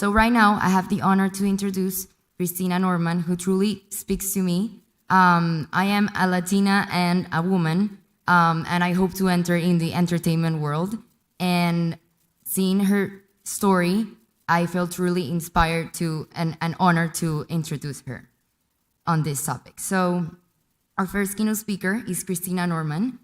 So right now, I have the honor to introduce Christina Norman, who truly speaks to me. I am a Latina and a woman, and I hope to enter in the entertainment world. And seeing her story, I felt truly inspired to and honored to introduce her on this topic. So our first keynote speaker is Christina Norman.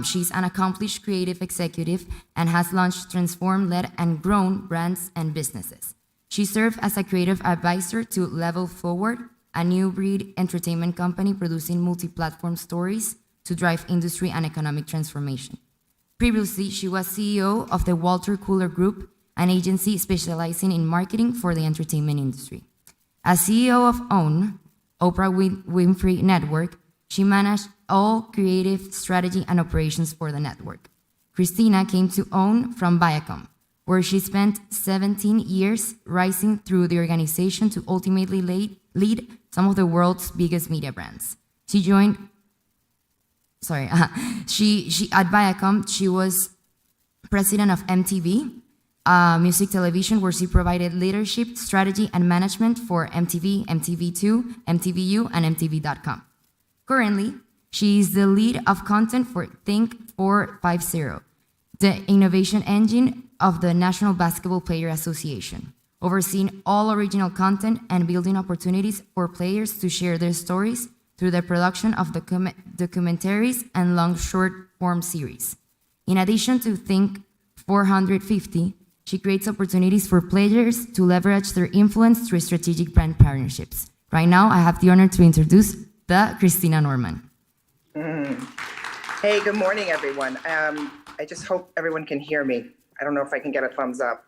She's an accomplished creative executive and has launched, transformed, led, and grown brands and businesses. She served as a creative advisor to Level Forward, a new breed entertainment company producing multi-platform stories to drive industry and economic transformation. Previously, she was CEO of the Walter Cooler Group, an agency specializing in marketing for the entertainment industry. As CEO of OWN, Oprah Winfrey Network, she managed all creative strategy and operations for the network. Christina came to OWN from Viacom, where she spent 17 years rising through the organization to ultimately lead some of the world's biggest media brands. She at Viacom, she was president of MTV, music television, where she provided leadership, strategy, and management for MTV, MTV2, MTVU, and MTV.com. Currently, she is the lead of content for Think 450, the innovation engine of the National Basketball Player Association, overseeing all original content and building opportunities for players to share their stories through the production of documentaries and long short-form series. In addition to Think 450, she creates opportunities for players to leverage their influence through strategic brand partnerships. Right now, I have the honor to introduce the Christina Norman. Hey, good morning, everyone. I just hope everyone can hear me. I don't know if I can get a thumbs up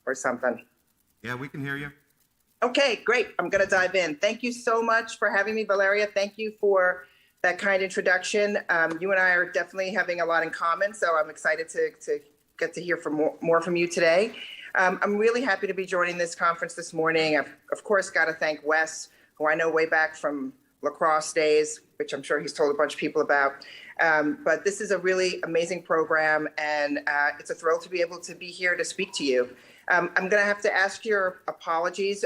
or something. Yeah, we can hear you. Okay, great. I'm going to dive in. Thank you so much for having me, Valeria. Thank you for that kind introduction. You and I are definitely having a lot in common, so I'm excited to get to hear more from you today. I'm really happy to be joining this conference this morning. I've, of course, got to thank Wes, who I know way back from lacrosse days, which I'm sure he's told a bunch of people about. But this is a really amazing program, and it's a thrill to be able to be here to speak to you. I'm going to have to ask your apologies.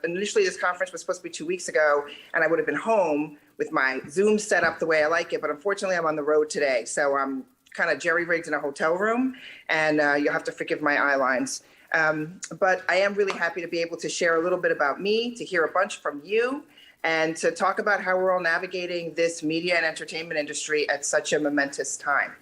Initially, this conference was supposed to be 2 weeks ago, and I would have been home with my Zoom set up the way I like it, but unfortunately, I'm on the road today. So I'm kind of jerry-rigged in a hotel room, and you'll have to forgive my eye lines. But I am really happy to be able to share a little bit about me, to hear a bunch from you, and to talk about how we're all navigating this media and entertainment industry at such a momentous time.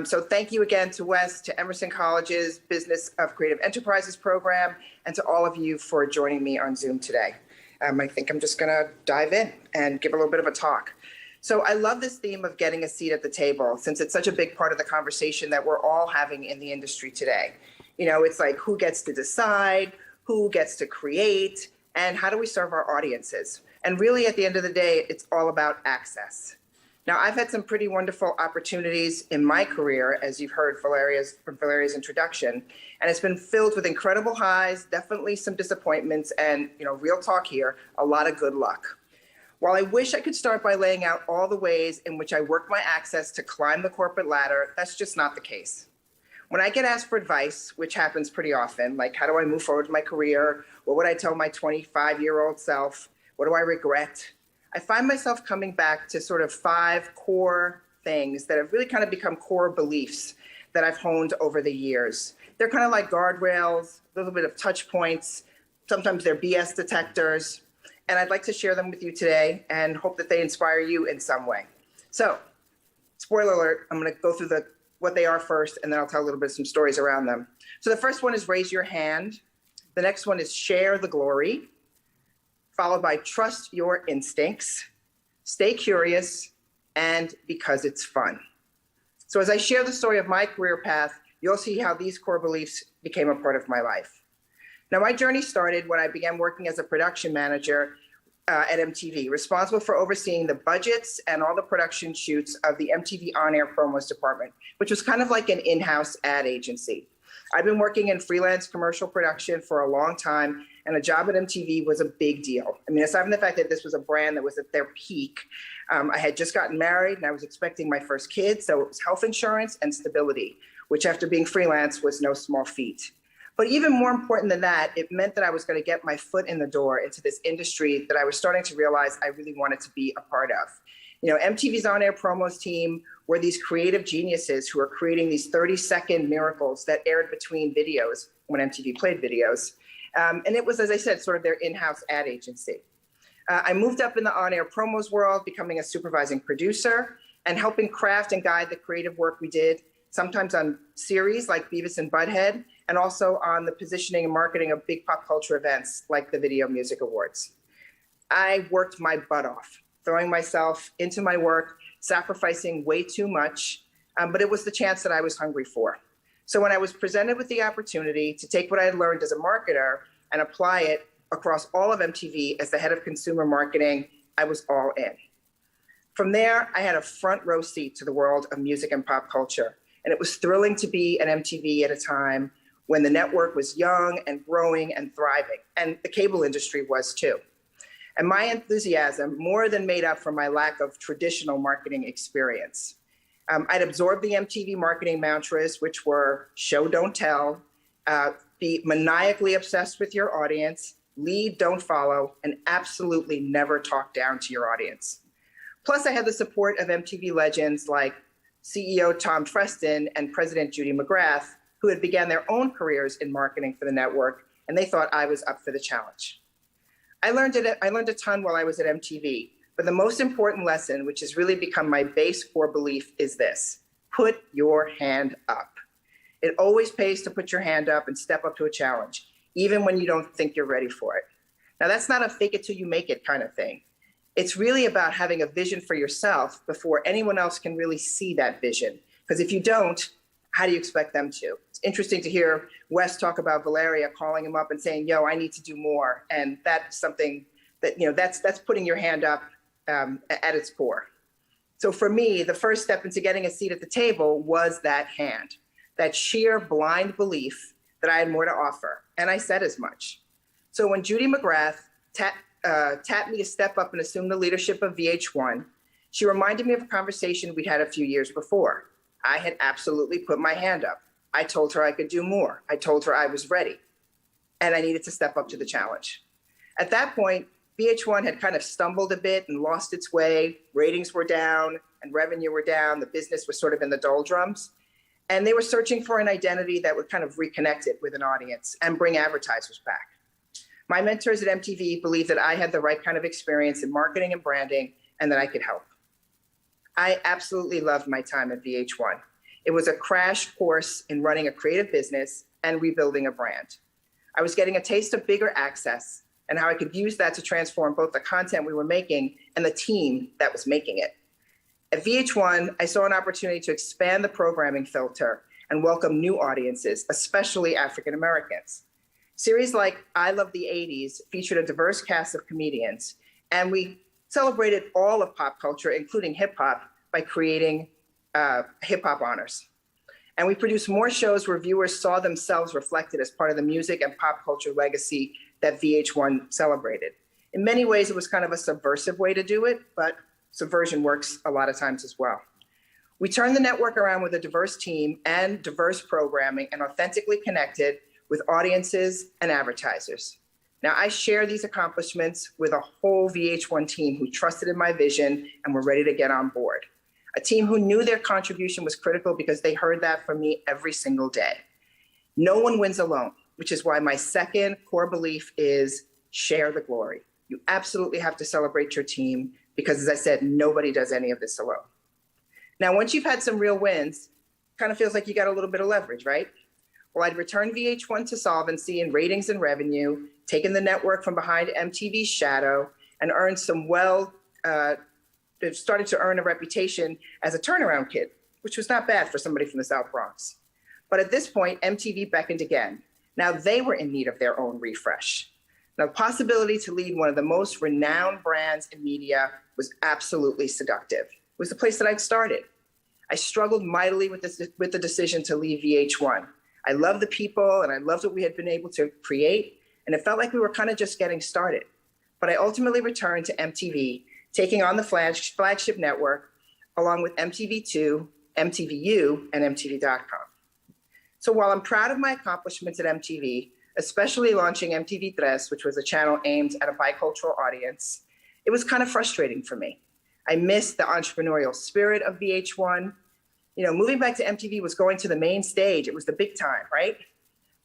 So thank you again to Wes, to Emerson College's Business of Creative Enterprises program, and to all of you for joining me on Zoom today. I think I'm just gonna dive in and give a little bit of a talk. So I love this theme of getting a seat at the table, since it's such a big part of the conversation that we're all having in the industry today. You know, it's like, who gets to decide, who gets to create, and how do we serve our audiences? And really, at the end of the day, it's all about access. Now, I've had some pretty wonderful opportunities in my career, as you've heard from Valeria's introduction, and it's been filled with incredible highs, definitely some disappointments, and, you know, real talk here, a lot of good luck. While I wish I could start by laying out all the ways in which I worked my access to climb the corporate ladder, that's just not the case. When I get asked for advice, which happens pretty often, like how do I move forward in my career? What would I tell my 25-year-old self? What do I regret? I find myself coming back to sort of 5 core things that have really kind of become core beliefs that I've honed over the years. They're kind of like guardrails, a little bit of touch points. Sometimes they're BS detectors. And I'd like to share them with you today and hope that they inspire you in some way. So, spoiler alert, I'm going to go through what they are first, and then I'll tell a little bit of some stories around them. So the first one is raise your hand. The next one is share the glory, followed by trust your instincts, stay curious, and because it's fun. So as I share the story of my career path, you'll see how these core beliefs became a part of my life. Now, my journey started when I began working as a production manager at MTV, responsible for overseeing the budgets and all the production shoots of the MTV on-air promos department, which was kind of like an in-house ad agency. I've been working in freelance commercial production for a long time, and a job at MTV was a big deal. I mean, aside from the fact that this was a brand that was at their peak, I had just gotten married and I was expecting my first kid, so it was health insurance and stability, which after being freelance was no small feat. But even more important than that, it meant that I was going to get my foot in the door into this industry that I was starting to realize I really wanted to be a part of. You know, MTV's on-air promos team were these creative geniuses who are creating these 30-second miracles that aired between videos when MTV played videos. And it was, as I said, sort of their in-house ad agency. I moved up in the on-air promos world, becoming a supervising producer and helping craft and guide the creative work we did, sometimes on series like Beavis and Butthead, and also on the positioning and marketing of big pop culture events like the Video Music Awards. I worked my butt off, throwing myself into my work, sacrificing way too much, but it was the chance that I was hungry for. So when I was presented with the opportunity to take what I had learned as a marketer and apply it across all of MTV as the head of consumer marketing, I was all in. From there, I had a front row seat to the world of music and pop culture. And it was thrilling to be at MTV at a time when the network was young and growing and thriving, and the cable industry was too. And my enthusiasm more than made up for my lack of traditional marketing experience. I'd absorbed the MTV marketing mantras, which were show, don't tell, be maniacally obsessed with your audience, lead, don't follow, and absolutely never talk down to your audience. Plus, I had the support of MTV legends like CEO Tom Freston and President Judy McGrath, who had began their own careers in marketing for the network, and they thought I was up for the challenge. I learned a ton while I was at MTV, but the most important lesson, which has really become my base core belief, is this: put your hand up. It always pays to put your hand up and step up to a challenge, even when you don't think you're ready for it. Now, that's not a fake it till you make it kind of thing. It's really about having a vision for yourself before anyone else can really see that vision. Because if you don't, how do you expect them to? It's interesting to hear Wes talk about Valeria calling him up and saying, yo, I need to do more. And that's something that, you know, that's putting your hand up at its core. So for me, the first step into getting a seat at the table was that hand, that sheer blind belief that I had more to offer. And I said as much. So when Judy McGrath tapped me to step up and assume the leadership of VH1, she reminded me of a conversation we'd had a few years before. I had absolutely put my hand up. I told her I could do more. I told her I was ready, and I needed to step up to the challenge. At that point, VH1 had kind of stumbled a bit and lost its way. Ratings were down and revenue were down. The business was sort of in the doldrums. And they were searching for an identity that would kind of reconnect it with an audience and bring advertisers back. My mentors at MTV believed that I had the right kind of experience in marketing and branding and that I could help. I absolutely loved my time at VH1. It was a crash course in running a creative business and rebuilding a brand. I was getting a taste of bigger access and how I could use that to transform both the content we were making and the team that was making it. At VH1, I saw an opportunity to expand the programming filter and welcome new audiences, especially African Americans. Series like I Love the 80s featured a diverse cast of comedians, and we celebrated all of pop culture, including hip hop, by creating hip hop honors. And we produced more shows where viewers saw themselves reflected as part of the music and pop culture legacy that VH1 celebrated. In many ways, it was kind of a subversive way to do it, but subversion works a lot of times as well. We turned the network around with a diverse team and diverse programming and authentically connected with audiences and advertisers. Now, I share these accomplishments with a whole VH1 team who trusted in my vision and were ready to get on board. A team who knew their contribution was critical because they heard that from me every single day. No one wins alone, which is why my second core belief is share the glory. You absolutely have to celebrate your team because, as I said, nobody does any of this alone. Now, once you've had some real wins, kind of feels like you got a little bit of leverage, right? Well, I'd returned VH1 to solvency in ratings and revenue, taken the network from behind MTV's shadow, and earned some started to earn a reputation as a turnaround kid, which was not bad for somebody from the South Bronx. But at this point, MTV beckoned again. Now they were in need of their own refresh. Now, the possibility to lead one of the most renowned brands in media was absolutely seductive. It was the place that I'd started. I struggled mightily with the decision to leave VH1. I loved the people and I loved what we had been able to create, and it felt like we were kind of just getting started. But I ultimately returned to MTV, taking on the flagship network, along with MTV2, MTVU, and MTV.com. So while I'm proud of my accomplishments at MTV, especially launching MTV Tres, which was a channel aimed at a bicultural audience, it was kind of frustrating for me. I missed the entrepreneurial spirit of VH1. You know, moving back to MTV was going to the main stage. It was the big time, right?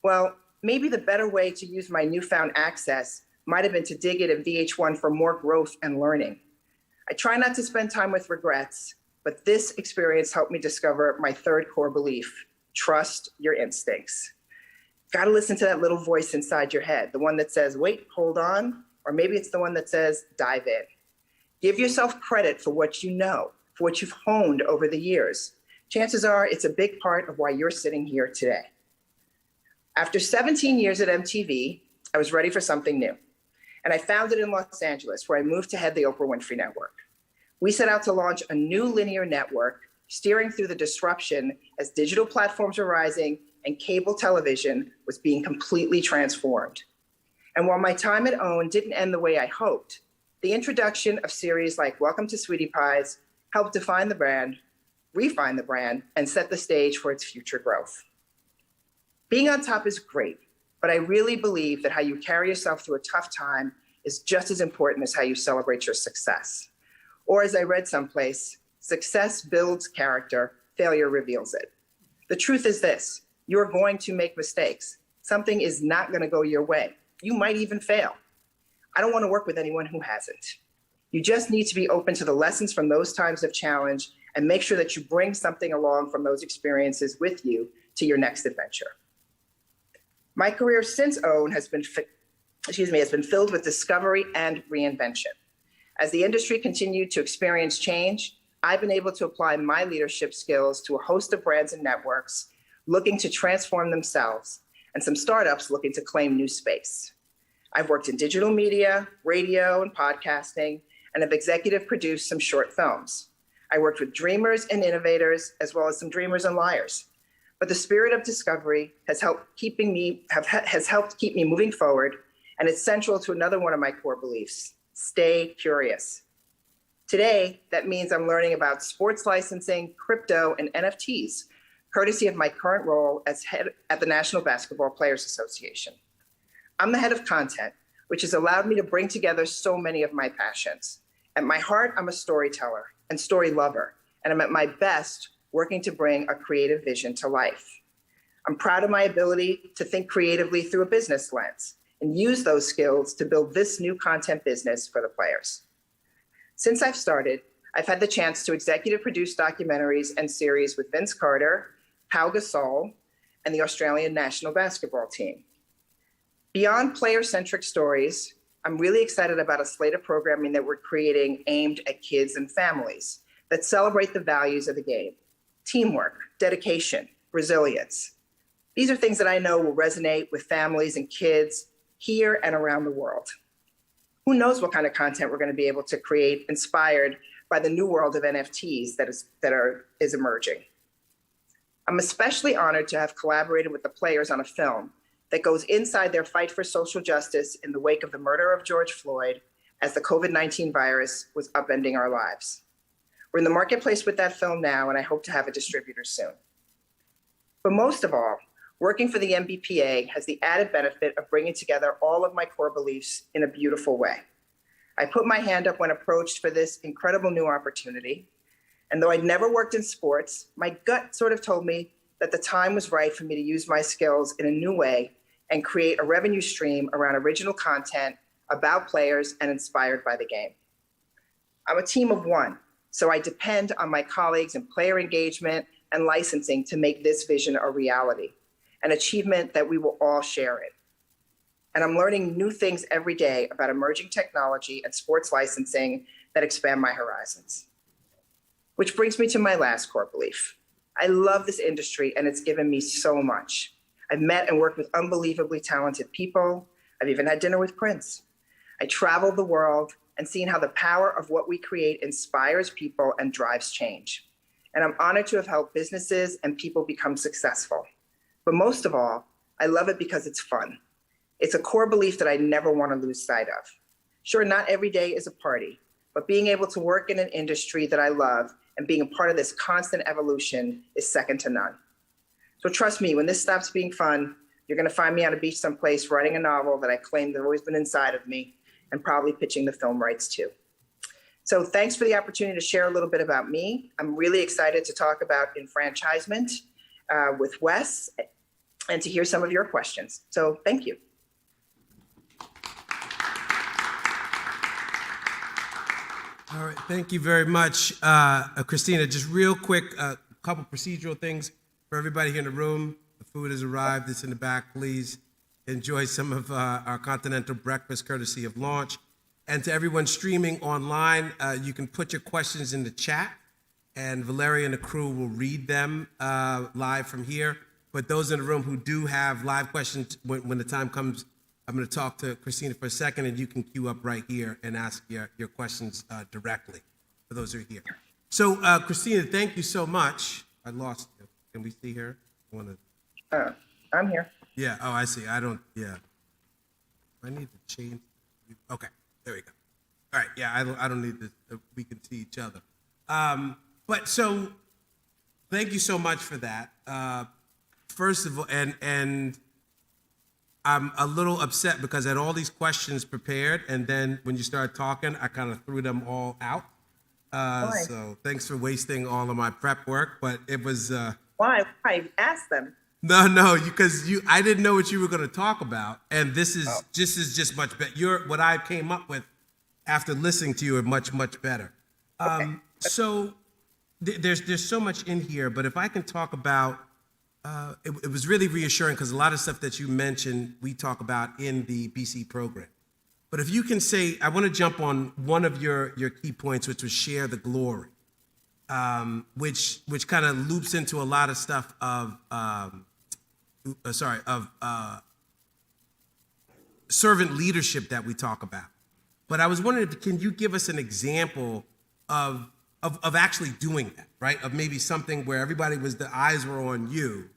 Well, maybe the better way to use my newfound access might have been to dig it in VH1 for more growth and learning. I try not to spend time with regrets, but this experience helped me discover my third core belief: trust your instincts. Got to listen to that little voice inside your head, the one that says, wait, hold on, or maybe it's the one that says, dive in. Give yourself credit for what you know, for what you've honed over the years. Chances are it's a big part of why you're sitting here today. After 17 years at MTV, I was ready for something new. And I found it in Los Angeles, where I moved to head the Oprah Winfrey Network. We set out to launch a new linear network, steering through the disruption as digital platforms were rising and cable television was being completely transformed. And while my time at OWN didn't end the way I hoped, the introduction of series like Welcome to Sweetie Pies helped define the brand, refine the brand, and set the stage for its future growth. Being on top is great, but I really believe that how you carry yourself through a tough time is just as important as how you celebrate your success. Or as I read someplace, success builds character, failure reveals it. The truth is this: you're going to make mistakes. Something is not going to go your way. You might even fail. I don't want to work with anyone who hasn't. You just need to be open to the lessons from those times of challenge and make sure that you bring something along from those experiences with you to your next adventure. My career since OWN has been filled with discovery and reinvention. As the industry continued to experience change, I've been able to apply my leadership skills to a host of brands and networks looking to transform themselves, and some startups looking to claim new space. I've worked in digital media, radio, and podcasting, and have executive produced some short films. I worked with dreamers and innovators, as well as some dreamers and liars. But the spirit of discovery has helped keep me moving forward, and it's central to another one of my core beliefs: stay curious. Today, that means I'm learning about sports licensing, crypto, and NFTs, courtesy of my current role as head at the National Basketball Players Association. I'm the head of content, which has allowed me to bring together so many of my passions. At my heart, I'm a storyteller and story lover, and I'm at my best working to bring a creative vision to life. I'm proud of my ability to think creatively through a business lens and use those skills to build this new content business for the players. Since I've started, I've had the chance to executive produce documentaries and series with Vince Carter, Pau Gasol, and the Australian national basketball team. Beyond player-centric stories, I'm really excited about a slate of programming that we're creating aimed at kids and families that celebrate the values of the game: teamwork, dedication, resilience. These are things that I know will resonate with families and kids here and around the world. Who knows what kind of content we're going to be able to create inspired by the new world of NFTs that is emerging. I'm especially honored to have collaborated with the players on a film that goes inside their fight for social justice in the wake of the murder of George Floyd as the COVID-19 virus was upending our lives. We're in the marketplace with that film now, and I hope to have a distributor soon. But most of all, working for the NBPA has the added benefit of bringing together all of my core beliefs in a beautiful way. I put my hand up when approached for this incredible new opportunity. And though I'd never worked in sports, my gut sort of told me that the time was right for me to use my skills in a new way and create a revenue stream around original content about players and inspired by the game. I'm a team of one, so I depend on my colleagues in player engagement and licensing to make this vision a reality, an achievement that we will all share in. And I'm learning new things every day about emerging technology and sports licensing that expand my horizons. Which brings me to my last core belief. I love this industry, and it's given me so much. I've met and worked with unbelievably talented people. I've even had dinner with Prince. I traveled the world and seen how the power of what we create inspires people and drives change. And I'm honored to have helped businesses and people become successful. But most of all, I love it because it's fun. It's a core belief that I never want to lose sight of. Sure, not every day is a party, but being able to work in an industry that I love and being a part of this constant evolution is second to none. So trust me, when this stops being fun, you're going to find me on a beach someplace writing a novel that I claim has always been inside of me, and probably pitching the film rights too. So thanks for the opportunity to share a little bit about me. I'm really excited to talk about enfranchisement with Wes and to hear some of your questions. So thank you. All right, thank you very much, Christina. Just real quick, a couple procedural things for everybody here in the room. The food has arrived, it's in the back. Please enjoy some of our continental breakfast courtesy of Launch. And to everyone streaming online, you can put your questions in the chat, and Valeria and the crew will read them live from here. But those in the room who do have live questions, when the time comes, I'm going to talk to Christina for a second, and you can queue up right here and ask your questions directly for those who are here. So, Christina, thank you so much. I lost you. Can we see her? I'm here. Yeah. Oh, I see. I don't. Yeah. I need to change. Okay. There we go. All right. Yeah. I don't need to. We can see each other. But so, thank you so much for that. First of all, and I'm a little upset because I had all these questions prepared, and then when you started talking, I kind of threw them all out. So thanks for wasting all of my prep work, but it was... Why? Ask them. No, because I didn't know what you were going to talk about, and this is just much better. What I came up with after listening to you are much better. Okay. So there's so much in here, but if I can talk about... it was really reassuring because a lot of stuff that you mentioned, we talk about in the BCE program. But if you can say, I want to jump on one of your key points, which was share the glory, which kind of loops into a lot of stuff of servant leadership that we talk about. But I was wondering, can you give us an example of actually doing that, right? Of maybe something where the eyes were on you,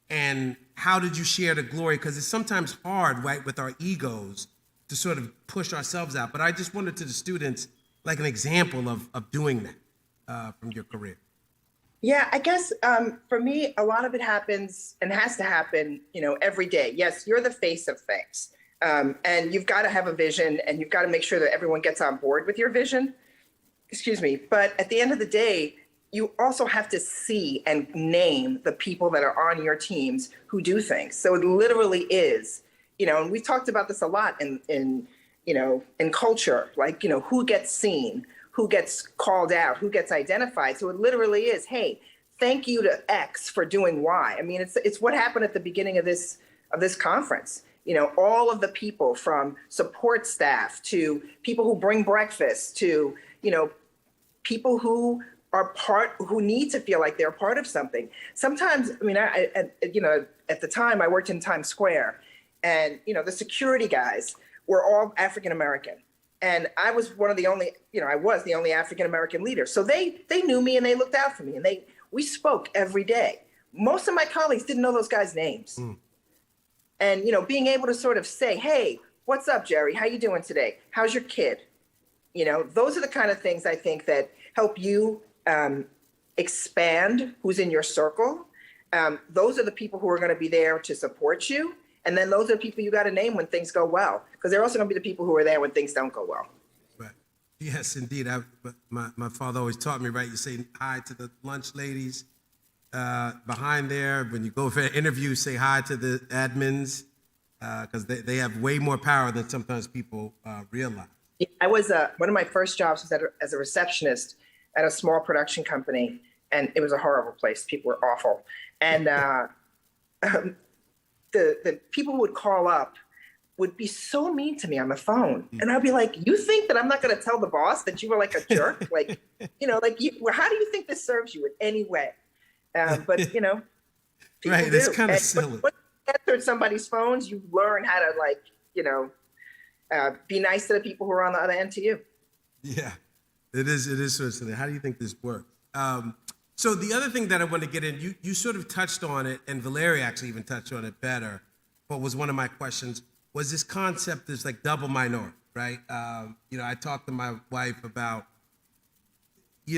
and how did you share the glory? Because it's sometimes hard, right, with our egos to sort of push ourselves out. But I just wanted to the students, like an example of doing that from your career. Yeah, I guess for me, a lot of it happens and has to happen, every day. Yes, you're the face of things. And you've got to have a vision, and you've got to make sure that everyone gets on board with your vision. Excuse me. But at the end of the day, you also have to see and name the people that are on your teams who do things. So it literally is, and we've talked about this a lot in culture, like, who gets seen, who gets called out, who gets identified. So it literally is, hey, thank you to X for doing Y. I mean, it's what happened at the beginning of this conference. All of the people from support staff to people who bring breakfast to, people who who need to feel like they're part of something. Sometimes, I mean, at the time I worked in Times Square, and, the security guys were all African-American. And I was the only African-American leader. So they knew me and they looked out for me, and we spoke every day. Most of my colleagues didn't know those guys' names. Mm. And, being able to sort of say, hey, what's up, Jerry? How you doing today? How's your kid? Those are the kind of things I think that help you expand who's in your circle. Those are the people who are going to be there to support you. And then those are the people you got to name when things go well, because they're also going to be the people who are there when things don't go well. Right. Yes, indeed. My father always taught me, right? You say hi to the lunch ladies behind there. When you go for an interview, say hi to the admins, because they have way more power than sometimes people realize. I was one of my first jobs was as a receptionist at a small production company, and it was a horrible place. People were awful, and the people who would call up would be so mean to me on the phone, and I'd be like, "You think that I'm not going to tell the boss that you were like a jerk? Like, how do you think this serves you in any way?" But right, it's kind of silly. When you answer somebody's phones, you learn how to be nice to the people who are on the other end to you. Yeah, it is sort of silly. How do you think this works? So the other thing that I want to get in, you sort of touched on it, and Valeria actually even touched on it better, but was one of my questions, was this concept is like double minority, right? I talked to my wife about,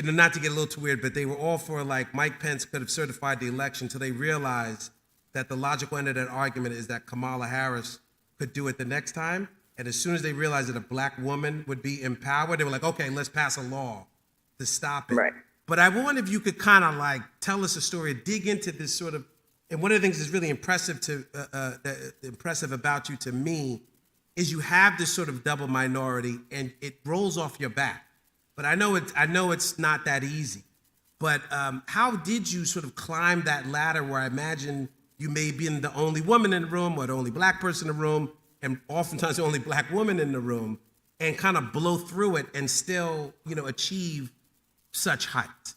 not to get a little too weird, but they were all for like Mike Pence could have certified the election until they realized that the logical end of that argument is that Kamala Harris could do it the next time. And as soon as they realized that a black woman would be in power, they were like, okay, let's pass a law to stop it. Right. But I wonder if you could kind of like tell us a story, dig into this sort of, and one of the things that's really impressive about you to me is you have this sort of double minority and it rolls off your back. But I know it's not that easy. But how did you sort of climb that ladder where I imagine you may be the only woman in the room or the only black person in the room, and oftentimes the only black woman in the room, and kind of blow through it and still, achieve such heights?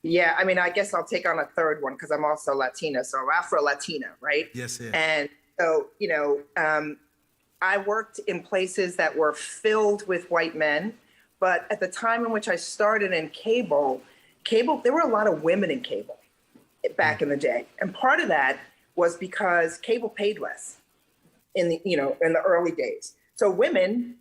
Yeah, I mean, I guess I'll take on a third one because I'm also Latina, so Afro-Latina, right? Yes, yes. And so, I worked in places that were filled with white men, but at the time in which I started in cable, there were a lot of women in cable back in the day. And part of that was because cable paid less in the early days. So women,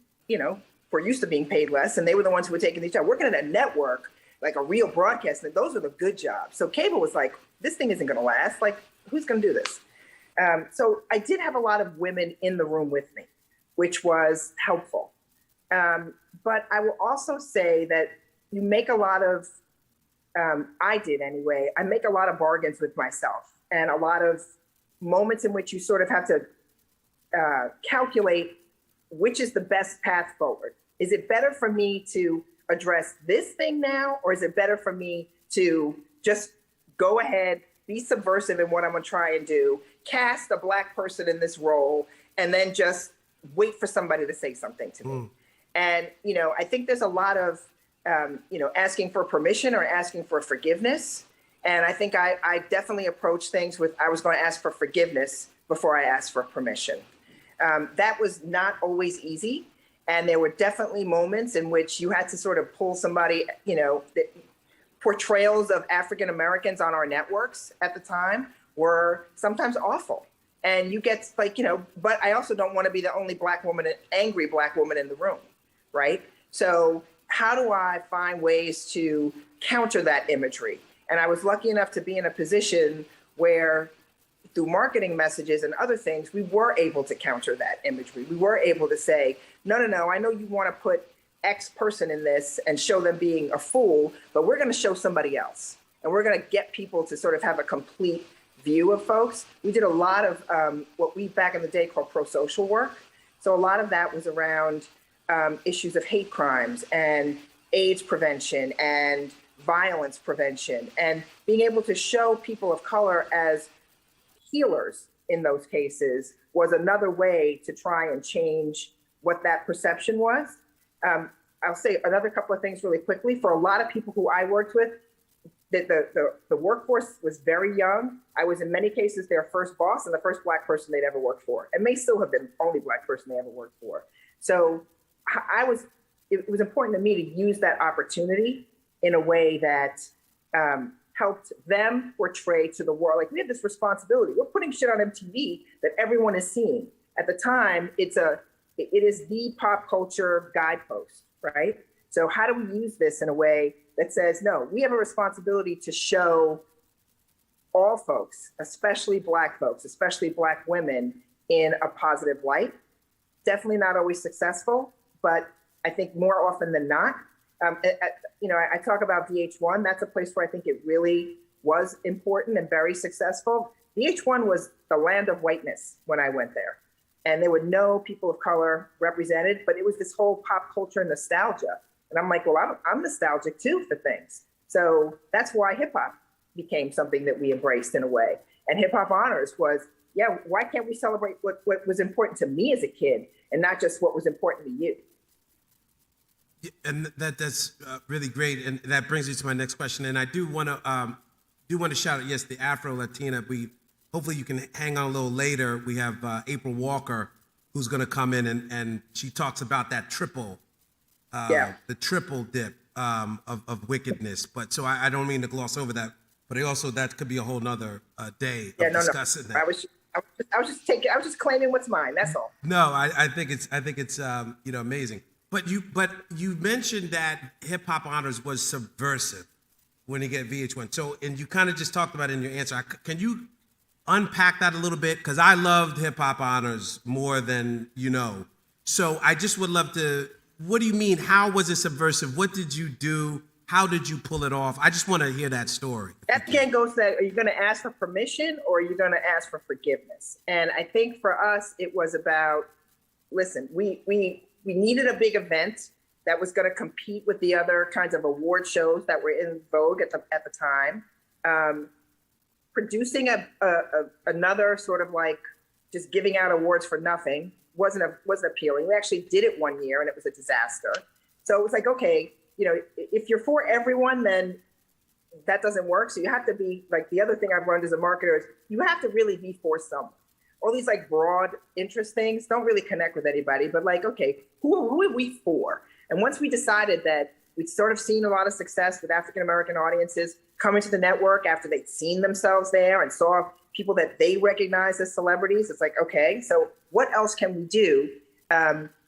were used to being paid less, and they were the ones who were taking these jobs. Working at a network, like a real broadcast, those are the good jobs. So cable was like, this thing isn't going to last. Like, who's going to do this? So I did have a lot of women in the room with me, which was helpful. But I will also say that you make a lot of, I did anyway, I make a lot of bargains with myself and a lot of moments in which you sort of have to calculate which is the best path forward. Is it better for me to address this thing now, or is it better for me to just go ahead, be subversive in what I'm gonna try and do, cast a black person in this role, and then just wait for somebody to say something to me? And, I think there's a lot of, asking for permission or asking for forgiveness. And I think I definitely approached things with, I was going to ask for forgiveness before I asked for permission. That was not always easy. And there were definitely moments in which you had to sort of pull somebody, portrayals of African Americans on our networks at the time were sometimes awful. And you get but I also don't want to be the only black woman, angry black woman in the room, right? So how do I find ways to counter that imagery? And I was lucky enough to be in a position where through marketing messages and other things, we were able to counter that imagery. We were able to say, no, I know you want to put X person in this and show them being a fool, but we're going to show somebody else. And we're going to get people to sort of have a complete view of folks. We did a lot of what we back in the day called pro-social work. So a lot of that was around issues of hate crimes and AIDS prevention and violence prevention, and being able to show people of color as healers in those cases was another way to try and change what that perception was. I'll say another couple of things really quickly. For a lot of people who I worked with, the workforce was very young. I was in many cases their first boss and the first black person they'd ever worked for, and may still have been the only black person they ever worked for. So it was important to me to use that opportunity in a way that helped them portray to the world, like, we have this responsibility. We're putting shit on MTV that everyone is seeing. At the time, it is the pop culture guidepost, right? So how do we use this in a way that says, no, we have a responsibility to show all folks, especially black folks, especially black women, in a positive light. Definitely not always successful, but I think more often than not, I talk about VH1. That's a place where I think it really was important and very successful. VH1 was the land of whiteness when I went there. And there were no people of color represented, but it was this whole pop culture nostalgia. And I'm like, well, I'm nostalgic too for things. So that's why hip hop became something that we embraced in a way. And Hip Hop Honors was, why can't we celebrate what was important to me as a kid and not just what was important to you? And that's really great, and that brings me to my next question. And I do want to shout out, yes, the Afro-Latina. Hopefully you can hang on a little later. We have April Walker, who's going to come in and she talks about that the triple dip of wickedness. But so I don't mean to gloss over that, but that could be a whole nother day of discussing that. I was just claiming what's mine. That's all. No, I think it's amazing. But you mentioned that Hip Hop Honors was subversive when you get VH1. So, and you kind of just talked about it in your answer. Can you unpack that a little bit? Because I loved Hip Hop Honors more than you know. So I just would love to, what do you mean? How was it subversive? What did you do? How did you pull it off? I just want to hear that story. That again goes to that, are you going to ask for permission or are you going to ask for forgiveness? And I think for us, it was about, listen, we needed a big event that was going to compete with the other kinds of award shows that were in vogue at the time. Producing another sort of like just giving out awards for nothing wasn't appealing. We actually did it one year and it was a disaster. So it was like, okay, you know, if you're for everyone, then that doesn't work. So you have to be like, the other thing I've learned as a marketer is you have to really be for someone. All these like broad interest things don't really connect with anybody, but like, okay, who are we for? And once we decided that we'd sort of seen a lot of success with African-American audiences coming to the network after they'd seen themselves there and saw people that they recognized as celebrities, it's like, okay, so what else can we do?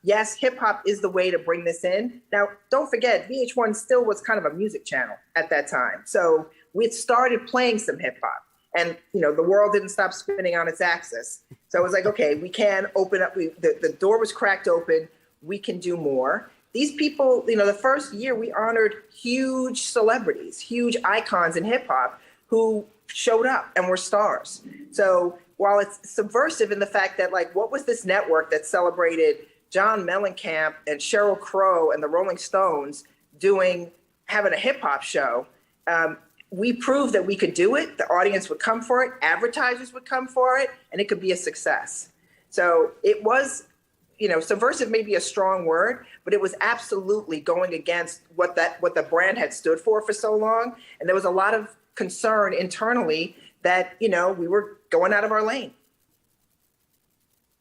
Yes, hip hop is the way to bring this in. Now, don't forget, VH1 still was kind of a music channel at that time. So we had started playing some hip hop and, you know, the world didn't stop spinning on its axis. So it was like, okay, we can open up, the door was cracked open, we can do more. These people, you know, the first year we honored huge celebrities, huge icons in hip hop who showed up and were stars. So while it's subversive in the fact that like, what was this network that celebrated John Mellencamp and Sheryl Crow and the Rolling Stones having a hip hop show? We proved that we could do it. The audience would come for it. Advertisers would come for it, and it could be a success. So it was, you know, subversive may be a strong word, but it was absolutely going against what the brand had stood for so long. And there was a lot of concern internally that, you know, we were going out of our lane.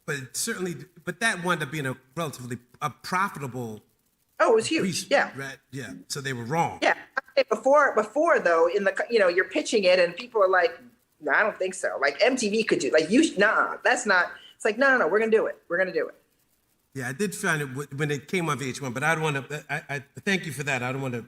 But certainly, but that wound up being a relatively profitable. Oh, it was huge. Yeah. Right? Yeah. So they were wrong. Yeah. Before though, in the, you know, you're pitching it and people are like, no, I don't think so. Like MTV could do, like that's not, it's like, no, we're going to do it. We're going to do it. Yeah, I did find it when it came on VH1, but I don't want to, I thank you for that. I don't want to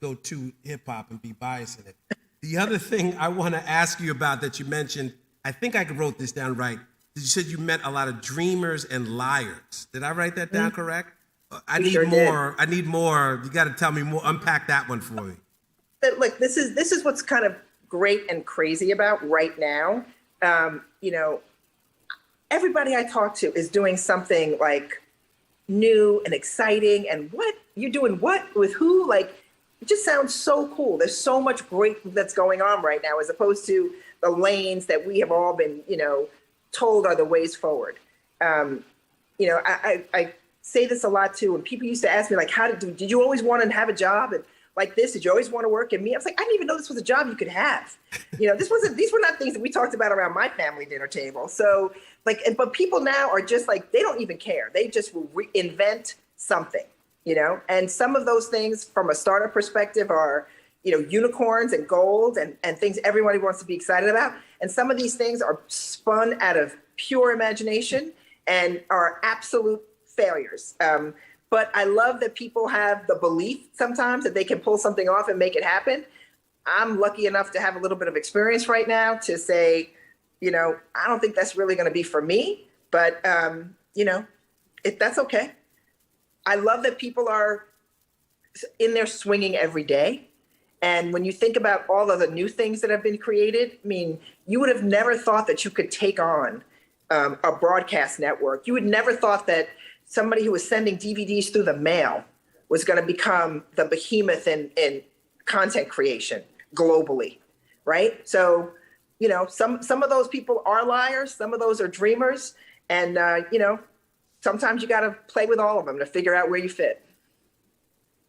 go too hip hop and be biased in it. The other thing I want to ask you about that you mentioned, I think I wrote this down right. You said you met a lot of dreamers and liars. Did I write that down correct? I need more. I need more. You got to tell me more. Unpack that one for me. Look, this is what's kind of great and crazy about right now. You know, everybody I talk to is doing something like new and exciting. And what you're doing? What with who? Like, it just sounds so cool. There's so much great that's going on right now, as opposed to the lanes that we have all been, you know, told are the ways forward. You know, I say this a lot too. When people used to ask me, like, did you always want to have a job and like this? Did you always want to work in me? I was like, I didn't even know this was a job you could have. You know, these were not things that we talked about around my family dinner table. So like, but people now are just like, they don't even care. They just will reinvent something, you know? And some of those things from a startup perspective are, you know, unicorns and gold and things everybody wants to be excited about. And some of these things are spun out of pure imagination and are absolute failures. But I love that people have the belief sometimes that they can pull something off and make it happen. I'm lucky enough to have a little bit of experience right now to say, you know, I don't think that's really going to be for me, but, you know, that's okay. I love that people are in there swinging every day. And when you think about all of the new things that have been created, I mean, you would have never thought that you could take on a broadcast network. You would never thought that somebody who was sending DVDs through the mail was going to become the behemoth in content creation globally, right? So, you know, some of those people are liars, some of those are dreamers, and you know, sometimes you got to play with all of them to figure out where you fit.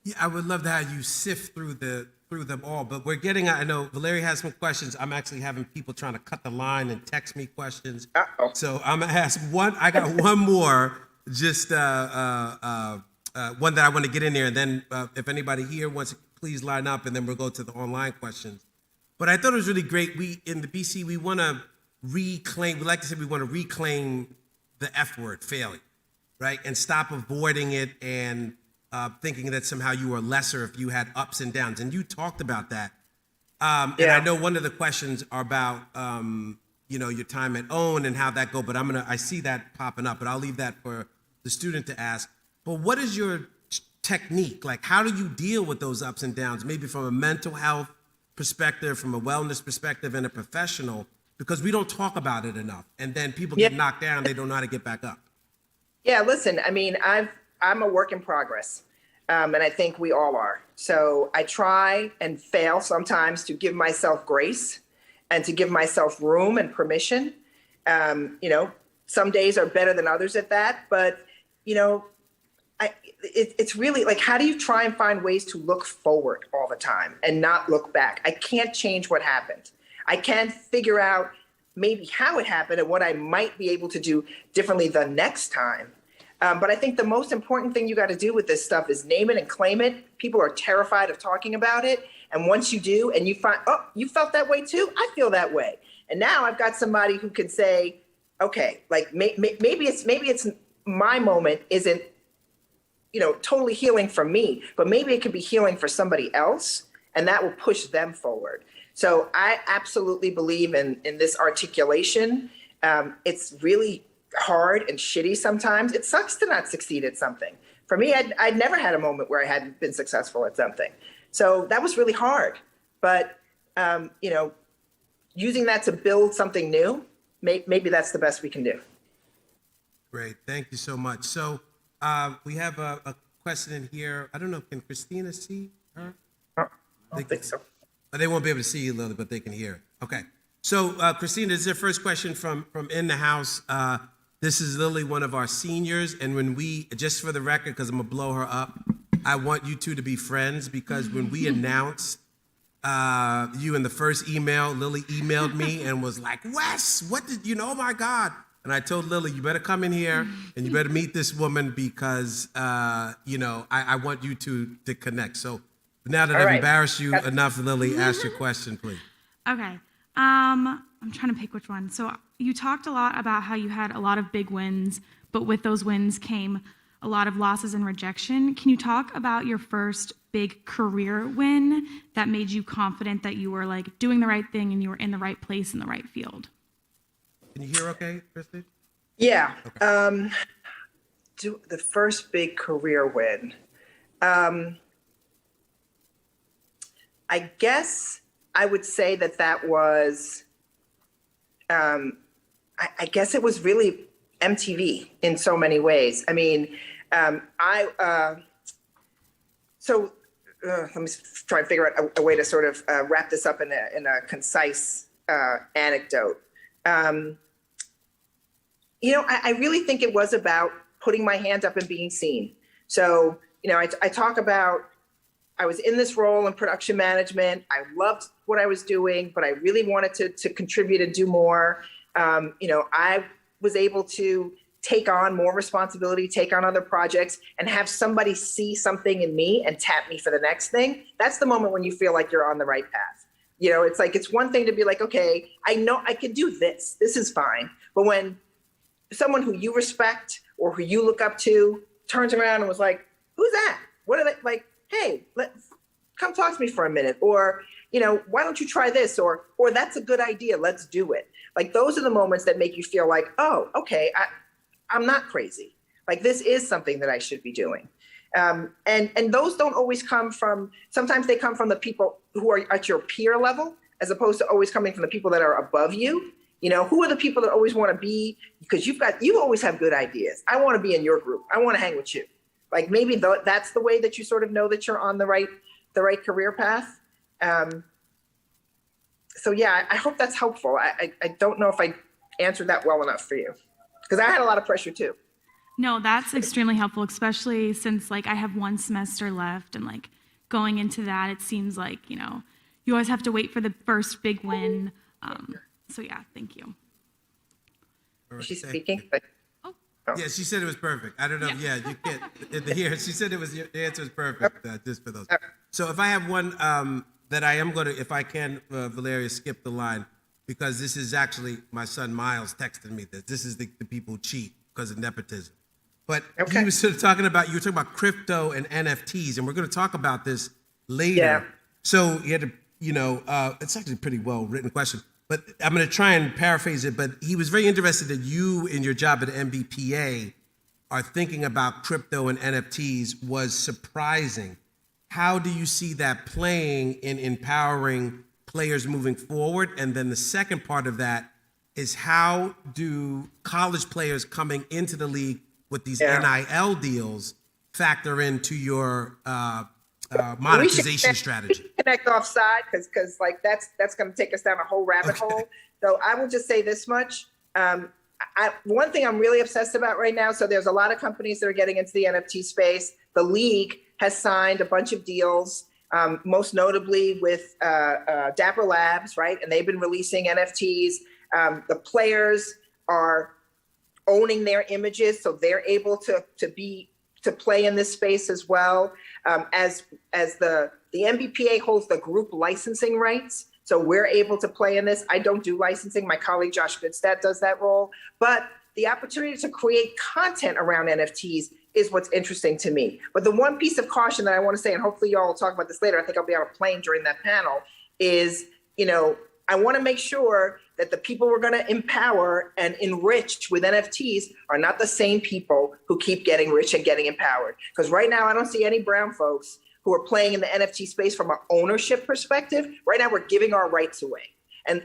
Yeah, I would love to have you sift through them all, but I know Valeria has some questions. I'm actually having people trying to cut the line and text me questions. Uh-oh. So I'm gonna ask one. I got one more, just one that I want to get in there, and then if anybody here wants to, please line up, and then we'll go to the online questions. But I thought it was really great. We in the BC, we like to say we want to reclaim the F word, failure. right? And stop avoiding it and thinking that somehow you were lesser if you had ups and downs. And you talked about that. And I know one of the questions are about, your time at OWN and how that go, but I see that popping up, but I'll leave that for the student to ask. But what is your technique? Like, how do you deal with those ups and downs, maybe from a mental health perspective, from a wellness perspective, and a professional, because we don't talk about it enough. And then people get knocked down, they don't know how to get back up. Yeah, listen, I mean, I'm a work in progress, and I think we all are. So I try and fail sometimes to give myself grace and to give myself room and permission. Some days are better than others at that, but it's really like, how do you try and find ways to look forward all the time and not look back? I can't change what happened. I can figure out maybe how it happened and what I might be able to do differently the next time. But I think the most important thing you got to do with this stuff is name it and claim it. People are terrified of talking about it. And once you do, and you find, oh, you felt that way too? I feel that way. And now I've got somebody who can say, okay, like maybe it's my moment isn't, totally healing for me, but maybe it could be healing for somebody else, and that will push them forward. So I absolutely believe in this articulation. It's really hard and shitty sometimes. It sucks to not succeed at something. For me, I'd never had a moment where I hadn't been successful at something. So that was really hard. But, using that to build something new, maybe that's the best we can do. Great. Thank you so much. So we have a question in here. I don't know, can Christina see her? I don't think so. They won't be able to see you, Lily, but they can hear it. Okay. So, Christina, this is your first question from in the house. This is Lily, one of our seniors. And when just for the record, because I'm going to blow her up, I want you two to be friends, because when we announced you in the first email, Lily emailed me and was like, Wes, what did you know? Oh, my God. And I told Lily, you better come in here and you better meet this woman because, I want you to connect. So now that I've embarrassed you enough, Lily, ask your question, please. Okay. I'm trying to pick which one. So you talked a lot about how you had a lot of big wins, but with those wins came a lot of losses and rejection. Can you talk about your first big career win that made you confident that you were like doing the right thing and you were in the right place in the right field? Can you hear okay, Christy? Yeah. Okay. The first big career win. I guess I would say that was, I guess it was really MTV in so many ways. I mean, let me try and figure out a way to sort of wrap this up in a concise anecdote. I really think it was about putting my hand up and being seen. So, I talk about, I was in this role in production management. I loved what I was doing, but I really wanted to contribute and do more. I was able to take on more responsibility, take on other projects, and have somebody see something in me and tap me for the next thing. That's the moment when you feel like you're on the right path. It's like, it's one thing to be like, okay, I know I can do this. This is fine. But when someone who you respect or who you look up to turns around and was like, who's that? What are they like? Hey, come talk to me for a minute. Or, why don't you try this? Or that's a good idea. Let's do it. Like, those are the moments that make you feel like, oh, okay, I'm not crazy. Like, this is something that I should be doing. And those don't always come from, sometimes they come from the people who are at your peer level, as opposed to always coming from the people that are above you. Who are the people that always want to be, because you always have good ideas. I want to be in your group. I want to hang with you. Like, maybe that's the way that you sort of know that you're on the right career path. So yeah, I hope that's helpful. I don't know if I answered that well enough for you, because I had a lot of pressure too. No, that's extremely helpful, especially since like I have one semester left, and like going into that, it seems like, you always have to wait for the first big win. So yeah, thank you. Right, She's speaking, but yeah, she said it was perfect. I don't know. Yeah, you can't hear. She said the answer is perfect, just for those. So if I have one that I am going to, if I can, Valeria, skip the line, because this is actually my son Miles texted me this. This is the people who cheat because of nepotism. But Okay. he was sort of talking about, you were talking about crypto and NFTs, and we're going to talk about this later. Yeah. So he had to, it's actually a pretty well written question, but I'm going to try and paraphrase it. But he was very interested that you, in your job at NBPA, are thinking about crypto and NFTs was surprising. How do you see that playing in empowering players moving forward? And then the second part of that is, how do college players coming into the league with these NIL deals factor into your monetization strategy? Connect offside because like that's going to take us down a whole rabbit hole. So I will just say this much. One thing I'm really obsessed about right now. So there's a lot of companies that are getting into the NFT space. The league has signed a bunch of deals, most notably with Dapper Labs, right? And they've been releasing NFTs. The players are owning their images, so they're able to play in this space as well. As the NBPA holds the group licensing rights, so we're able to play in this. I don't do licensing. My colleague Josh Goodstadt does that role. But the opportunity to create content around NFTs is what's interesting to me. But the one piece of caution that I want to say, and hopefully y'all will talk about this later, I think I'll be on a plane during that panel, is, I want to make sure that the people we're going to empower and enrich with NFTs are not the same people who keep getting rich and getting empowered. Because right now, I don't see any brown folks who are playing in the NFT space from an ownership perspective. Right now, we're giving our rights away. And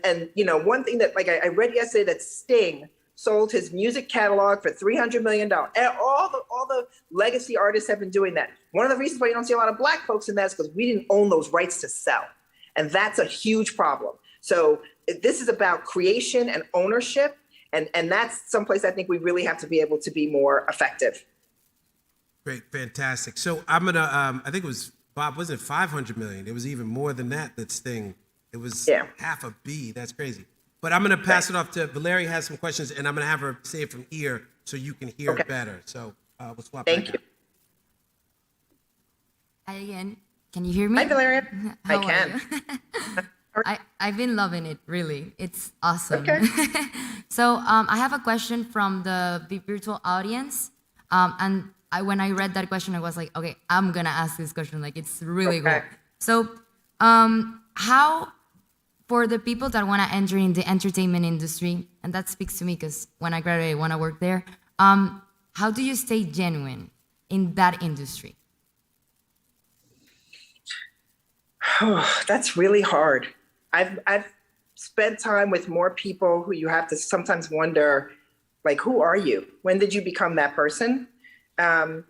one thing that, like, I read yesterday that Sting sold his music catalog for $300 million. And all the legacy artists have been doing that. One of the reasons why you don't see a lot of Black folks in that is because we didn't own those rights to sell. And that's a huge problem. So this is about creation and ownership. And that's someplace I think we really have to be able to be more effective. Great, fantastic. So I'm going to, I think it was, Bob, wasn't it 500 million? It was even more than that Sting. It was half a B. That's crazy. But I'm going to pass it off to Valeria. Has some questions, and I'm going to have her say it from here so you can hear it better. So we'll swap. Thank you. Hi again. Can you hear me? Hi, Valeria. How I can. I've been loving it, really. It's awesome. Okay. So I have a question from the virtual audience. And when I read that question, I was like, okay, I'm going to ask this question. Like, it's really good. So how, for the people that want to enter in the entertainment industry, and that speaks to me because when I graduate, I want to work there, how do you stay genuine in that industry? Oh, that's really hard. I've spent time with more people who you have to sometimes wonder, like, who are you? When did you become that person? One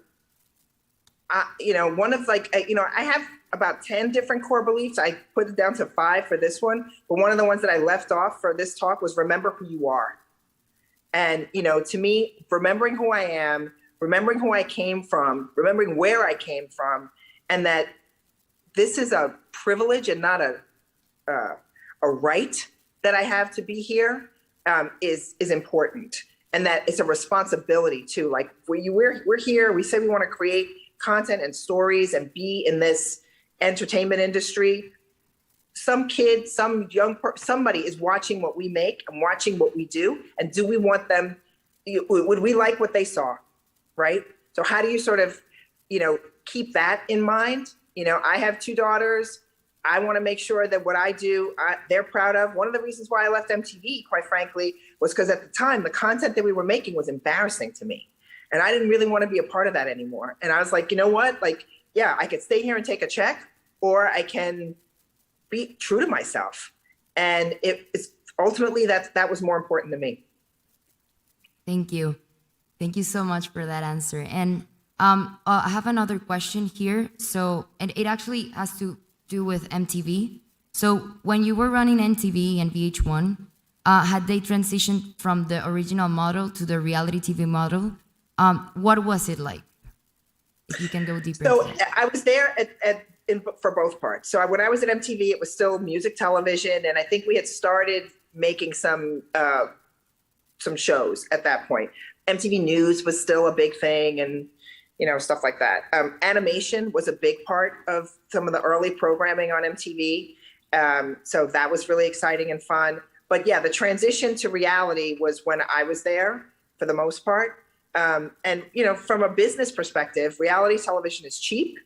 of I have about 10 different core beliefs. I put it down to 5 for this one. But one of the ones that I left off for this talk was remember who you are. And, to me, remembering who I am, remembering who I came from, remembering where I came from, and that this is a privilege and not a right that I have to be here is important. And that it's a responsibility too. Like we're here, we say we want to create content and stories and be in this entertainment industry. Some kid, some young somebody is watching what we make and watching what we do. And do we want them, would we like what they saw, right? So how do you sort of, keep that in mind? I have 2 daughters. I want to make sure that what I do, they're proud of. One of the reasons why I left MTV, quite frankly, was because at the time, the content that we were making was embarrassing to me. And I didn't really want to be a part of that anymore. And I was like, you know what? Like, yeah, I could stay here and take a check, or I can be true to myself. And it's ultimately that was more important to me. Thank you. Thank you so much for that answer. And I have another question here. So, and it actually has to do with MTV. So when you were running MTV and VH1, had they transitioned from the original model to the reality TV model? What was it like? If you can go deeper. So I was there for both parts. So when I was at MTV, it was still music television. And I think we had started making some shows at that point. MTV News was still a big thing, and stuff like that. Animation was a big part of some of the early programming on MTV. So that was really exciting and fun. But yeah, the transition to reality was when I was there for the most part. And, from a business perspective, reality television is cheap.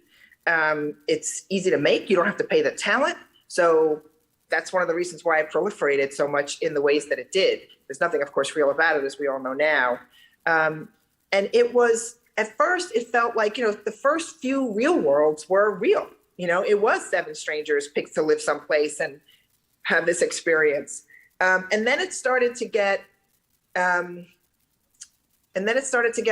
It's easy to make. You don't have to pay the talent. So that's one of the reasons why it proliferated so much in the ways that it did. There's nothing, of course, real about it, as we all know now. And it was, at first, it felt like, the first few real worlds were real. It was 7 strangers picked to live someplace and have this experience. And then it started to get,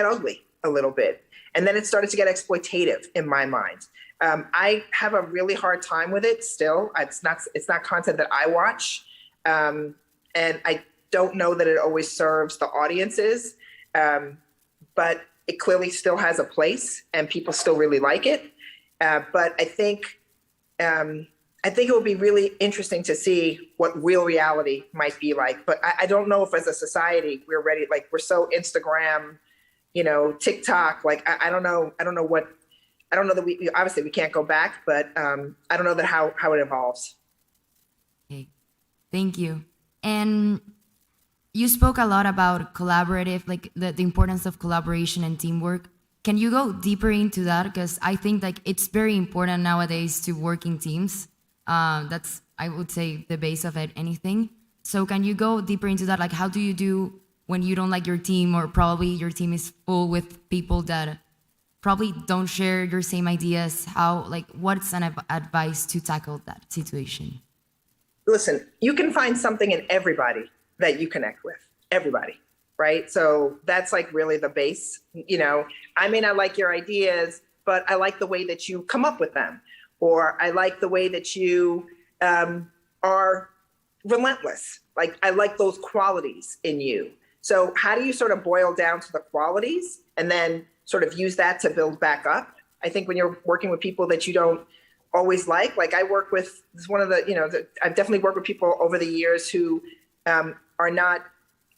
ugly a little bit. And then it started to get exploitative in my mind. I have a really hard time with it still. It's not content that I watch. And I don't know that it always serves the audiences. But it clearly still has a place and people still really like it. But I think it will be really interesting to see what real reality might be like. But I don't know if as a society we're ready. Like, we're so Instagram, TikTok. Like, I don't know that we obviously we can't go back, but I don't know that how it evolves. Okay, thank you. And you spoke a lot about collaborative, like the importance of collaboration and teamwork. Can you go deeper into that? Because I think it's very important nowadays to work in teams. That's, I would say, the base of anything. So can you go deeper into that? Like, how do you do when you don't like your team, or probably your team is full with people that probably don't share your same ideas? What's an advice to tackle that situation? Listen, you can find something in everybody that you connect with, everybody, right? So that's really the base. I may not like your ideas, but I like the way that you come up with them, or I like the way that you are relentless. Like, I like those qualities in you. So how do you sort of boil down to the qualities and then sort of use that to build back up? I think when you're working with people that you don't always like I work with, this is one of I've definitely worked with people over the years who are not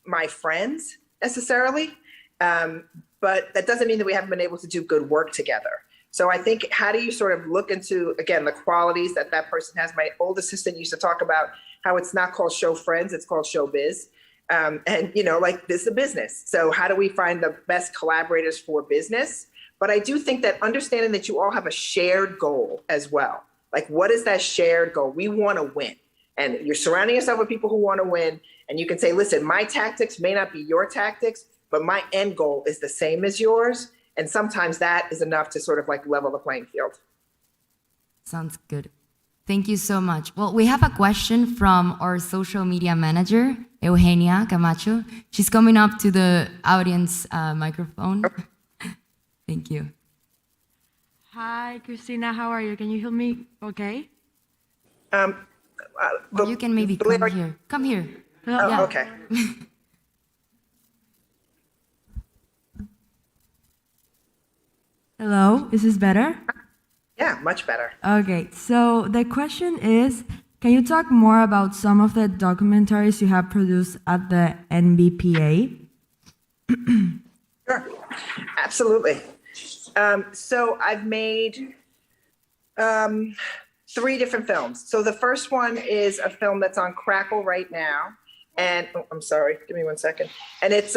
my friends necessarily, but that doesn't mean that we haven't been able to do good work together. So I think, how do you sort of look into, again, the qualities that person has? My old assistant used to talk about how it's not called show friends, it's called show biz. And this is a business. So how do we find the best collaborators for business? But I do think that understanding that you all have a shared goal as well. Like, what is that shared goal? We want to win. And you're surrounding yourself with people who want to win. And you can say, listen, my tactics may not be your tactics, but my end goal is the same as yours. And sometimes that is enough to sort of level the playing field. Sounds good. Thank you so much. Well, we have a question from our social media manager, Eugenia Camacho. She's coming up to the audience microphone. Thank you. Hi, Christina. How are you? Can you hear me okay? Or you can maybe come here. Come here. Oh, Yeah. okay. Hello, is this better? Yeah, much better. Okay, so the question is, can you talk more about some of the documentaries you have produced at the NBPA? Sure, absolutely. So I've made 3 different films. So the first one is a film that's on Crackle right now. And, I'm sorry, give me one second. And it's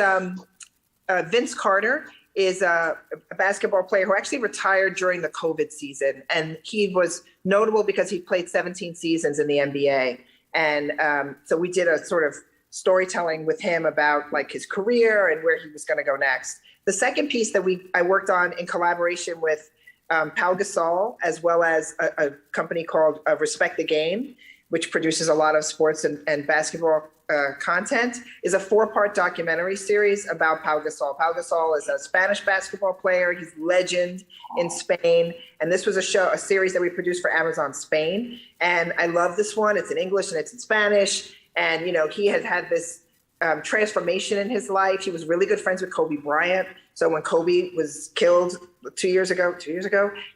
Vince Carter is a basketball player who actually retired during the COVID season. And he was notable because he played 17 seasons in the NBA. And so we did a sort of storytelling with him about his career and where he was going to go next. The second piece that I worked on in collaboration with Pau Gasol, as well as a company called Respect the Game, which produces a lot of sports and basketball content, is a 4-part documentary series about Pau Gasol. Pau Gasol is a Spanish basketball player. He's legend in Spain. And this was a series that we produced for Amazon Spain. And I love this one. It's in English and it's in Spanish. And, he had this transformation in his life. He was really good friends with Kobe Bryant. So when Kobe was killed 2 years ago,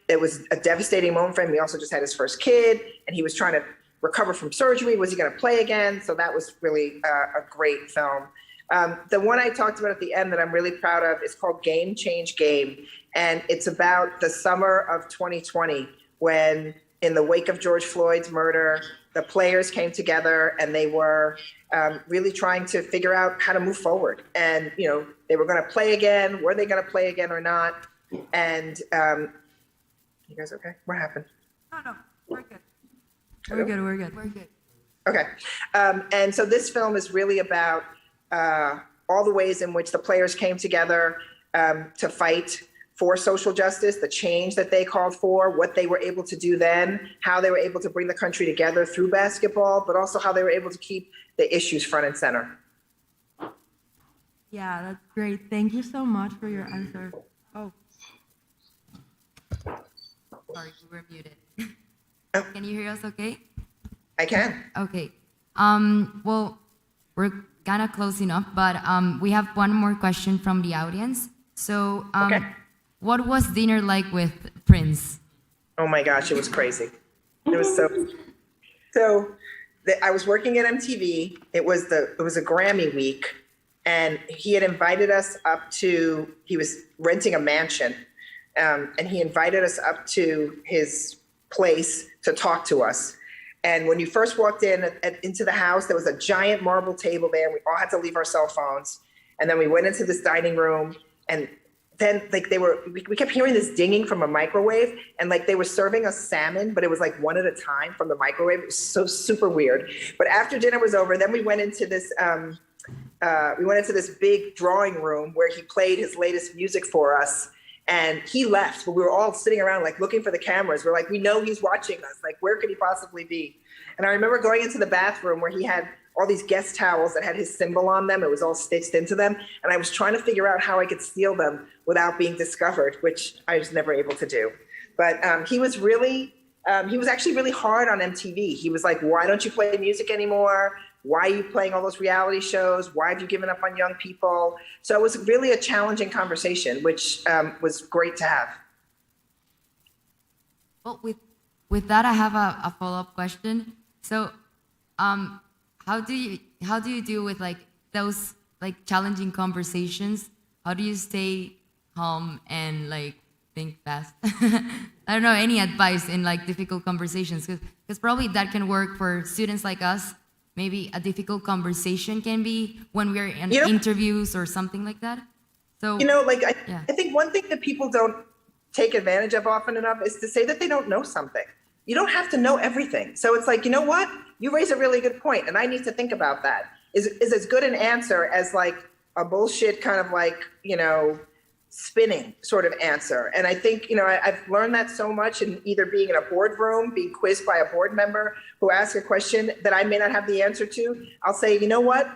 it was a devastating moment for him. He also just had his first kid, and he was trying to recover from surgery. Was he going to play again? So that was really a great film. The one I talked about at the end that I'm really proud of is called Game Change Game. And it's about the summer of 2020, when in the wake of George Floyd's murder, the players came together and they were really trying to figure out how to move forward. And, they were going to play again. Were they going to play again or not? And you guys okay? What happened? No, we're good. We're good. We're good. Okay. And so this film is really about all the ways in which the players came together to fight for social justice, the change that they called for, what they were able to do then, how they were able to bring the country together through basketball, but also how they were able to keep the issues front and center. Yeah, that's great. Thank you so much for your answer. Oh, Sorry, we were muted. Oh. Can you hear us okay? I can. Okay. Well, we're kind of closing up, but we have one more question from the audience. So, Okay. what was dinner like with Prince? Oh my gosh, it was crazy. It was I was working at MTV. It was a Grammy week, and he had invited us up to. He was renting a mansion, and he invited us up to his place to talk to us. And when you first walked into the house, there was a giant marble table there. We all had to leave our cell phones, and then we went into this dining room, and then like we kept hearing this dinging from a microwave, and like they were serving us salmon, but it was like one at a time from the microwave. It was so super weird. But after dinner was over, then we went into this big drawing room where he played his latest music for us. And he left, but we were all sitting around like looking for the cameras. We're like, we know he's watching us. Like, where could he possibly be? And I remember going into the bathroom where he had all these guest towels that had his symbol on them. It was all stitched into them. And I was trying to figure out how I could steal them without being discovered, which I was never able to do. But he was actually really hard on MTV. He was like, why don't you play music anymore? Why are you playing all those reality shows? Why have you given up on young people? So it was really a challenging conversation, which was great to have. Well, with that, I have a follow-up question. So, how do you deal with like those like challenging conversations? How do you stay calm and like think fast? I don't know, any advice in like difficult conversations, because probably that can work for students like us. Maybe a difficult conversation can be when we're in interviews or something like that. So I think one thing that people don't take advantage of often enough is to say that they don't know something. You don't have to know everything. So it's like, you know what? You raise a really good point, and I need to think about that. Is as good an answer as like a bullshit kind of like, spinning sort of answer. And I think, I've learned that so much in either being in a boardroom, being quizzed by a board member who asks a question that I may not have the answer to. I'll say, you know what?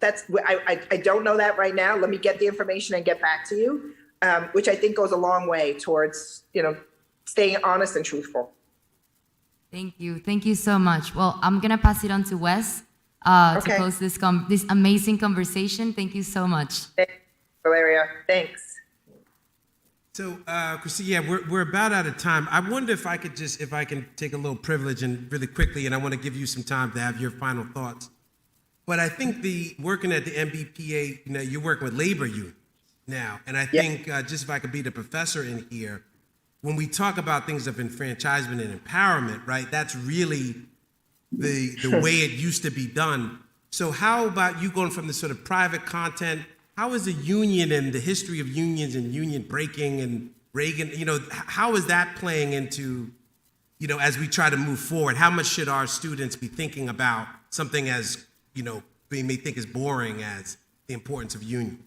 I don't know that right now. Let me get the information and get back to you, which I think goes a long way towards, staying honest and truthful. Thank you. Thank you so much. Well, I'm going to pass it on to Wes to close this amazing conversation. Thank you so much. Thanks, Valeria. Thanks. So, Christina, we're about out of time. I wonder if I can take a little privilege and really quickly, and I want to give you some time to have your final thoughts. But I think working at the NBPA, you're working with labor unions now, and I think just if I could be the professor in here, when we talk about things of enfranchisement and empowerment, right? That's really the way it used to be done. So how about you going from the sort of private content? How is the union and the history of unions and union breaking and Reagan, how is that playing into, as we try to move forward? How much should our students be thinking about something as, they may think is boring as the importance of union?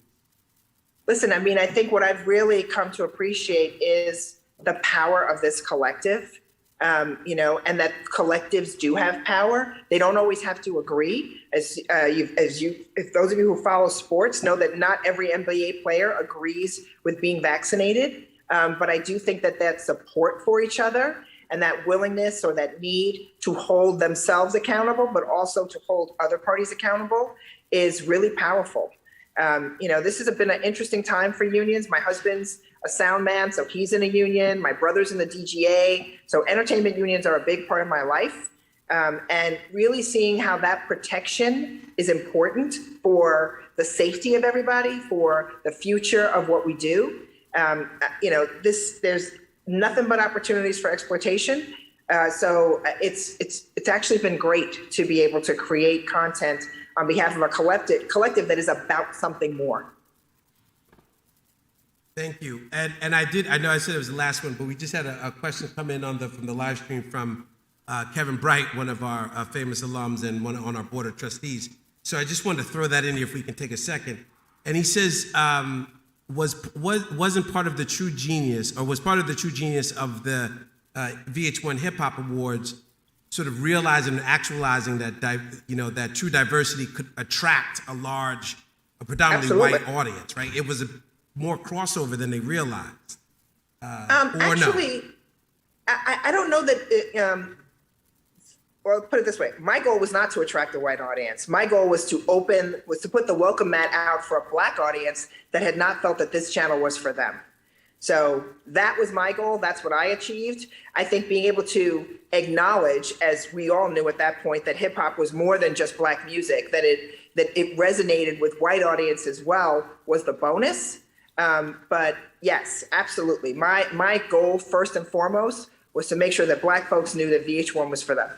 Listen, I think what I've really come to appreciate is the power of this collective, and that collectives do have power. They don't always have to agree. If those of you who follow sports know that not every NBA player agrees with being vaccinated, but I do think that support for each other and that willingness or that need to hold themselves accountable, but also to hold other parties accountable is really powerful. This has been an interesting time for unions. My husband's a sound man, so he's in a union. My brother's in the DGA. So entertainment unions are a big part of my life. And really seeing how that protection is important for the safety of everybody, for the future of what we do. There's nothing but opportunities for exploitation. So it's actually been great to be able to create content on behalf of a collective that is about something more. Thank you. And I know I said it was the last one, but we just had a question come in from the live stream from Kevin Bright, one of our famous alums and one on our board of trustees. So I just wanted to throw that in here if we can take a second. And he says, wasn't part of the true genius, or was part of the true genius of the VH1 Hip Hop Awards, sort of realizing and actualizing that that true diversity could attract a predominantly white audience, right? It was more crossover than they realized. Actually, no? I don't know that. Well, put it this way: my goal was not to attract a white audience. My goal was to put the welcome mat out for a Black audience that had not felt that this channel was for them. So that was my goal. That's what I achieved. I think being able to acknowledge, as we all knew at that point, that hip hop was more than just Black music, that it resonated with white audience as well, was the bonus. But yes, absolutely. My goal, first and foremost, was to make sure that Black folks knew that VH1 was for them.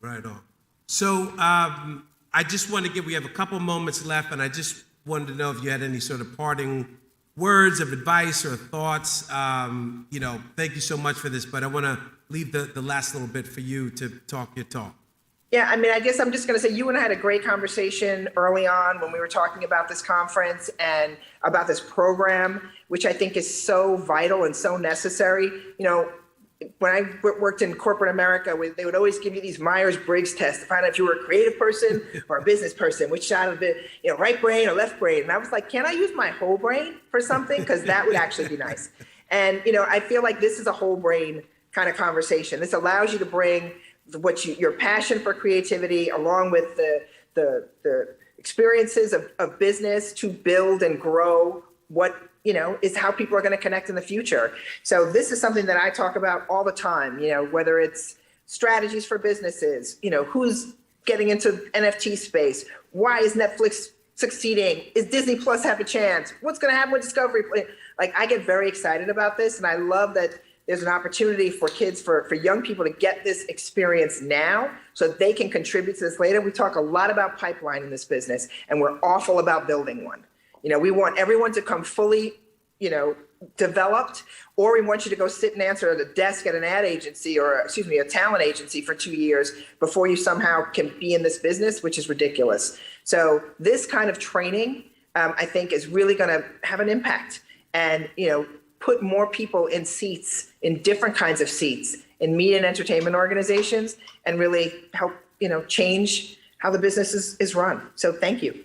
Right on. So I just want to we have a couple moments left, and I just wanted to know if you had any sort of parting words of advice or thoughts. Thank you so much for this, but I want to leave the last little bit for you to talk your talk. Yeah, I mean, I guess I'm just going to say you and I had a great conversation early on when we were talking about this conference and about this program, which I think is so vital and so necessary. When I worked in corporate America, they would always give you these Myers-Briggs tests to find out if you were a creative person or a business person, which side of it, right brain or left brain. And I was like, can I use my whole brain for something? Because that would actually be nice. And, I feel like this is a whole brain kind of conversation. This allows you to bring your passion for creativity along with the experiences of business to build and grow what is how people are going to connect in the future. So this is something that I talk about all the time, whether it's strategies for businesses, who's getting into NFT space, why is Netflix succeeding, is Disney Plus have a chance, what's going to happen with Discovery? Like, I get very excited about this, and I love that there's an opportunity for kids, for young people to get this experience now so that they can contribute to this later. We talk a lot about pipeline in this business, and we're awful about building one. We want everyone to come fully, developed, or we want you to go sit and answer at a desk at an ad agency a talent agency for 2 years before you somehow can be in this business, which is ridiculous. So this kind of training, I think, is really going to have an impact and, put more people in seats, in different kinds of seats in media and entertainment organizations, and really help, change how the business is run. So thank you.